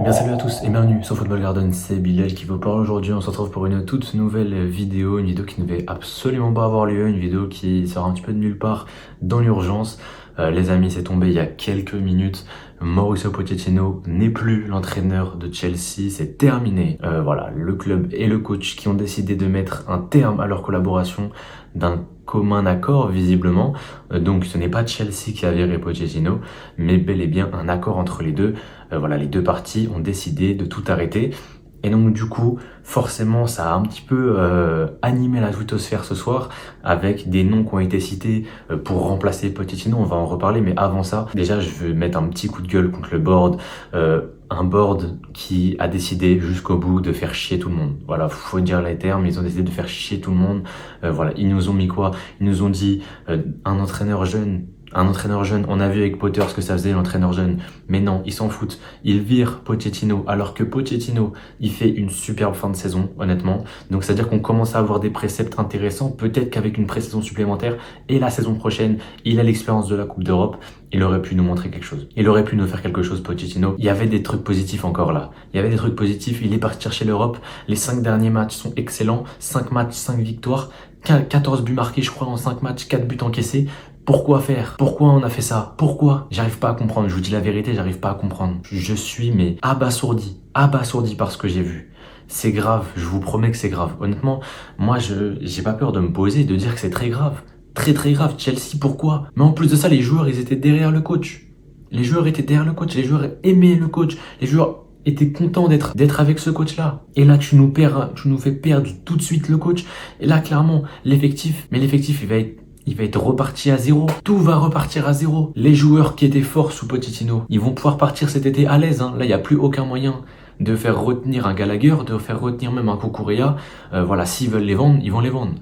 Bien salut à tous et bienvenue sur Football Garden, c'est Bilal qui vous parle aujourd'hui. On se retrouve pour une toute nouvelle vidéo, une vidéo qui ne devait absolument pas avoir lieu, une vidéo qui sort un petit peu de nulle part dans l'urgence. Les amis, c'est tombé il y a quelques minutes. Mauricio Pochettino n'est plus l'entraîneur de Chelsea, c'est terminé. Voilà, le club et le coach qui ont décidé de mettre un terme à leur collaboration d'un commun accord visiblement. Donc ce n'est pas Chelsea qui a viré Pochettino, mais bel et bien un accord entre les deux. Voilà, les deux parties ont décidé de tout arrêter. Et donc du coup, forcément, ça a un petit peu animé la twittosphère ce soir avec des noms qui ont été cités pour remplacer Pochettino. On va en reparler, mais avant ça, déjà, je veux mettre un petit coup de gueule contre le board. Un board qui a décidé jusqu'au bout de faire chier tout le monde. Voilà, faut dire les termes, ils ont décidé de faire chier tout le monde. Voilà, ils nous ont mis quoi? Ils nous ont dit un entraîneur jeune. Un entraîneur jeune, on a vu avec Potter ce que ça faisait l'entraîneur jeune, mais non, ils s'en foutent, ils virent Pochettino, alors que Pochettino, il fait une superbe fin de saison, honnêtement, donc c'est à dire qu'on commence à avoir des préceptes intéressants, peut-être qu'avec une pré-saison supplémentaire, et la saison prochaine, il a l'expérience de la Coupe d'Europe, il aurait pu nous montrer quelque chose, il aurait pu nous faire quelque chose Pochettino, il y avait des trucs positifs encore là, il y avait des trucs positifs, il est parti chercher l'Europe, les 5 derniers matchs sont excellents, 5 matchs, 5 victoires, 14 buts marqués je crois en 5 matchs, 4 buts encaissés. Pourquoi faire? Pourquoi on a fait ça? Pourquoi? J'arrive pas à comprendre, je vous dis la vérité, j'arrive pas à comprendre. Je suis mais abasourdi par ce que j'ai vu. C'est grave, je vous promets que c'est grave. Honnêtement, moi j'ai pas peur de me poser et de dire que c'est très grave. Très très grave, Chelsea, pourquoi? Mais en plus de ça, les joueurs, ils étaient derrière le coach. Les joueurs étaient derrière le coach, les joueurs aimaient le coach, les joueurs étaient contents d'être avec ce coach-là. Et là, tu nous fais perdre tout de suite le coach. Et là, clairement, l'effectif, il va être reparti à zéro. Tout va repartir à zéro. Les joueurs qui étaient forts sous Pochettino, ils vont pouvoir partir cet été à l'aise. Là, il n'y a plus aucun moyen de faire retenir un Gallagher, de faire retenir même un Cucurella. Voilà, s'ils veulent les vendre, ils vont les vendre.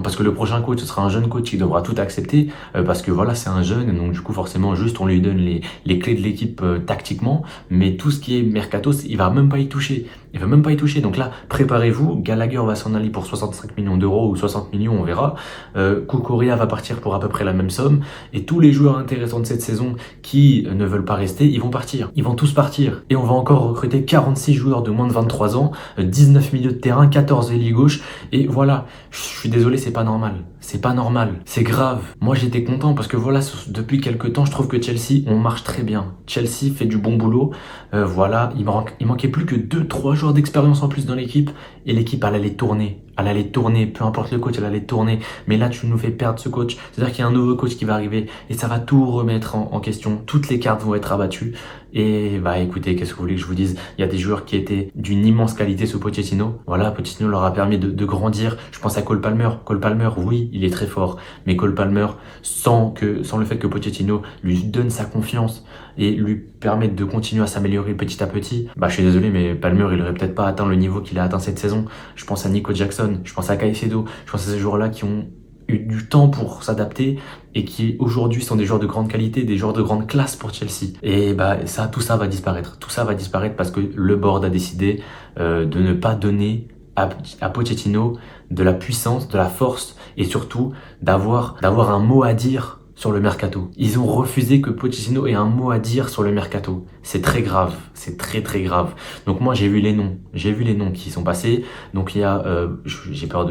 Parce que le prochain coach, ce sera un jeune coach qui devra tout accepter, parce que voilà, c'est un jeune, donc du coup, forcément, juste on lui donne les clés de l'équipe tactiquement, mais tout ce qui est mercato, il va même pas y toucher. Il va même pas y toucher. Donc là, préparez-vous, Gallagher va s'en aller pour 65 millions d'euros ou 60 millions, on verra. Cucurella va partir pour à peu près la même somme, et tous les joueurs intéressants de cette saison qui ne veulent pas rester, ils vont partir. Ils vont tous partir. Et on va encore recruter 46 joueurs de moins de 23 ans, 19 milieux de terrain, 14 ailiers gauche, et voilà. Je suis désolé, c'est pas normal. C'est pas normal. C'est grave. Moi, j'étais content parce que voilà, depuis quelques temps, je trouve que Chelsea, on marche très bien. Chelsea fait du bon boulot. Voilà, il manquait plus que 2-3 joueurs d'expérience en plus dans l'équipe et l'équipe, elle allait tourner. Elle allait tourner, peu importe le coach, elle allait tourner. Mais là, tu nous fais perdre ce coach. C'est-à-dire qu'il y a un nouveau coach qui va arriver et ça va tout remettre en question. Toutes les cartes vont être abattues. Et bah écoutez, qu'est-ce que vous voulez que je vous dise? Il y a des joueurs qui étaient d'une immense qualité sous Pochettino. Voilà, Pochettino leur a permis de grandir. Je pense à Cole Palmer. Cole Palmer, oui, il est très fort. Mais Cole Palmer, sans le fait que Pochettino lui donne sa confiance et lui permette de continuer à s'améliorer petit à petit, bah je suis désolé, mais Palmer, il aurait peut-être pas atteint le niveau qu'il a atteint cette saison. Je pense à Nico Jackson, je pense à Caicedo, je pense à ces joueurs-là qui ont eu du temps pour s'adapter et qui aujourd'hui sont des joueurs de grande qualité, des joueurs de grande classe pour Chelsea. Et bah ça, tout ça va disparaître. Tout ça va disparaître parce que le board a décidé de ne pas donner à Pochettino de la puissance, de la force et surtout d'avoir un mot à dire sur le mercato. Ils ont refusé que Pochettino ait un mot à dire sur le mercato. C'est très grave, c'est très très grave. Donc moi j'ai vu les noms qui sont passés. Donc il y a, j'ai peur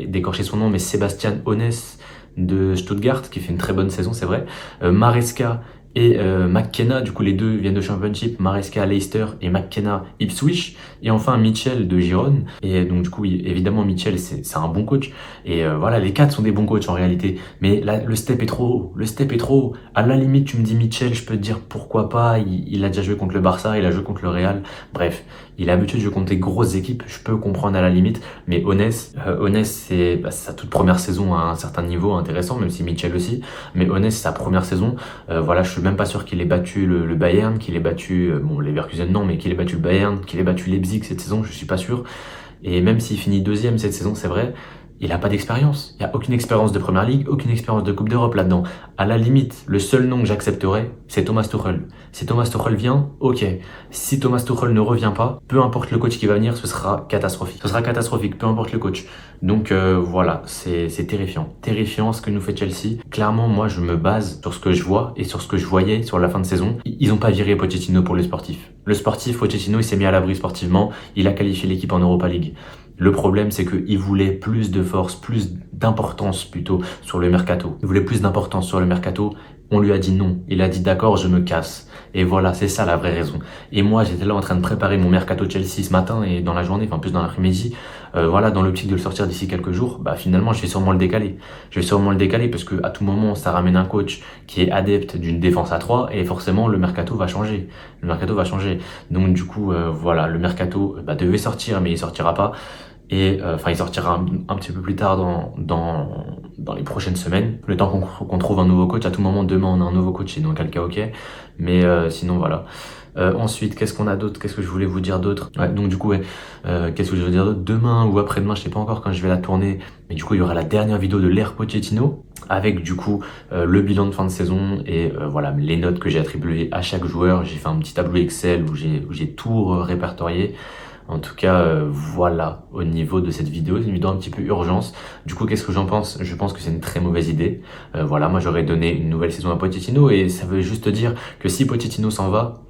d'écorcher son nom, mais Sébastien Hoeneß de Stuttgart qui fait une très bonne saison, c'est vrai. Maresca et McKenna, du coup les deux viennent de Championship, Maresca Leicester et McKenna Ipswich, et enfin Mitchell de Girone. Et donc du coup évidemment Mitchell c'est un bon coach, et voilà, les quatre sont des bons coachs en réalité, mais là le step est trop haut, à la limite tu me dis Mitchell, je peux te dire pourquoi pas, il a déjà joué contre le Barça, il a joué contre le Real, bref, il est habitué de jouer contre des grosses équipes, je peux comprendre à la limite, mais Hoeneß c'est sa toute première saison à un certain niveau intéressant, même si Mitchell aussi, mais Hoeneß c'est sa première saison, voilà, je suis même pas sûr qu'il ait battu le Bayern, qu'il ait battu, bon, les Leverkusen non, mais qu'il ait battu le Bayern, qu'il ait battu Leipzig cette saison, je suis pas sûr. Et même s'il finit deuxième cette saison, c'est vrai, Il n'a pas d'expérience. Il n'y a aucune expérience de Première Ligue, aucune expérience de Coupe d'Europe là-dedans. À la limite, le seul nom que j'accepterais, c'est Thomas Tuchel. Si Thomas Tuchel vient, ok. Si Thomas Tuchel ne revient pas, peu importe le coach qui va venir, ce sera catastrophique. Ce sera catastrophique, peu importe le coach. Donc voilà, c'est terrifiant. Terrifiant ce que nous fait Chelsea. Clairement, moi, je me base sur ce que je vois et sur ce que je voyais sur la fin de saison. Ils n'ont pas viré Pochettino pour le sportif. Le sportif, Pochettino, il s'est mis à l'abri sportivement. Il a qualifié l'équipe en Europa League. Le problème, c'est qu'il voulait plus de force, plus d'importance plutôt sur le mercato. Il voulait plus d'importance sur le mercato. On lui a dit non. Il a dit d'accord, je me casse. Et voilà, c'est ça la vraie raison. Et moi, j'étais là en train de préparer mon mercato Chelsea ce matin et dans la journée, enfin plus dans l'après-midi. Voilà, dans l'optique de le sortir d'ici quelques jours. Bah finalement, je vais sûrement le décaler. Je vais sûrement le décaler parce que à tout moment, ça ramène un coach qui est adepte d'une défense à 3 et forcément, le mercato va changer. Le mercato va changer. Donc du coup, voilà, le mercato devait sortir, mais il sortira pas. Et enfin, il sortira un petit peu plus tard dans les prochaines semaines. Le temps qu'on trouve un nouveau coach. À tout moment, demain, on a un nouveau coach et donc quel cas, ok. Mais sinon, voilà. Ensuite, qu'est-ce qu'on a d'autre? Qu'est-ce que je voulais vous dire d'autre? Ouais, donc du coup, ouais, qu'est-ce que je veux dire d'autre? Demain ou après-demain, je sais pas encore quand je vais la tourner, mais du coup, il y aura la dernière vidéo de l'ère Pochettino avec du coup le bilan de fin de saison et voilà les notes que j'ai attribuées à chaque joueur. J'ai fait un petit tableau Excel où j'ai tout répertorié. En tout cas, voilà, au niveau de cette vidéo, c'est une vidéo un petit peu urgence. Du coup, qu'est-ce que j'en pense? Je pense que c'est une très mauvaise idée. Voilà, moi j'aurais donné une nouvelle saison à Pochettino et ça veut juste dire que si Pochettino s'en va,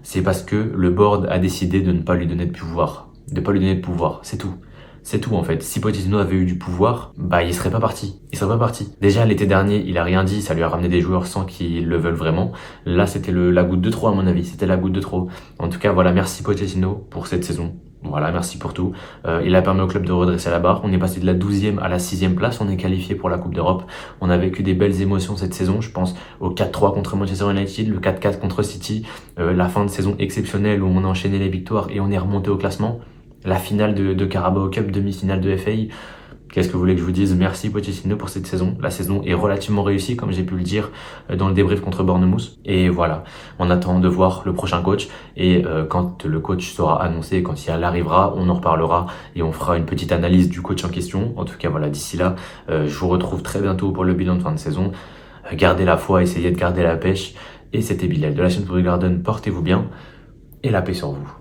c'est parce que le board a décidé de ne pas lui donner de pouvoir. De pas lui donner de pouvoir, c'est tout. C'est tout en fait. Si Pochettino avait eu du pouvoir, bah il serait pas parti. Il serait pas parti. Déjà l'été dernier, il a rien dit, ça lui a ramené des joueurs sans qu'ils le veulent vraiment. Là, c'était la goutte de trop à mon avis. C'était la goutte de trop. En tout cas, voilà, merci Pochettino pour cette saison. Voilà, merci pour tout. Il a permis au club de redresser la barre. On est passé de la 12e à la 6e place. On est qualifié pour la Coupe d'Europe. On a vécu des belles émotions cette saison. Je pense au 4-3 contre Manchester United, le 4-4 contre City, la fin de saison exceptionnelle où on a enchaîné les victoires et on est remonté au classement. La finale de Carabao Cup, demi-finale de FA. Qu'est-ce que vous voulez que je vous dise? Merci Pochettino pour cette saison. La saison est relativement réussie, comme j'ai pu le dire dans le débrief contre Bournemouth. Et voilà, on attend de voir le prochain coach. Et quand le coach sera annoncé, quand il arrivera, on en reparlera et on fera une petite analyse du coach en question. En tout cas, voilà, d'ici là, je vous retrouve très bientôt pour le bilan de fin de saison. Gardez la foi, essayez de garder la pêche. Et c'était Bilal de la chaîne Football Garden. Portez-vous bien et la paix sur vous.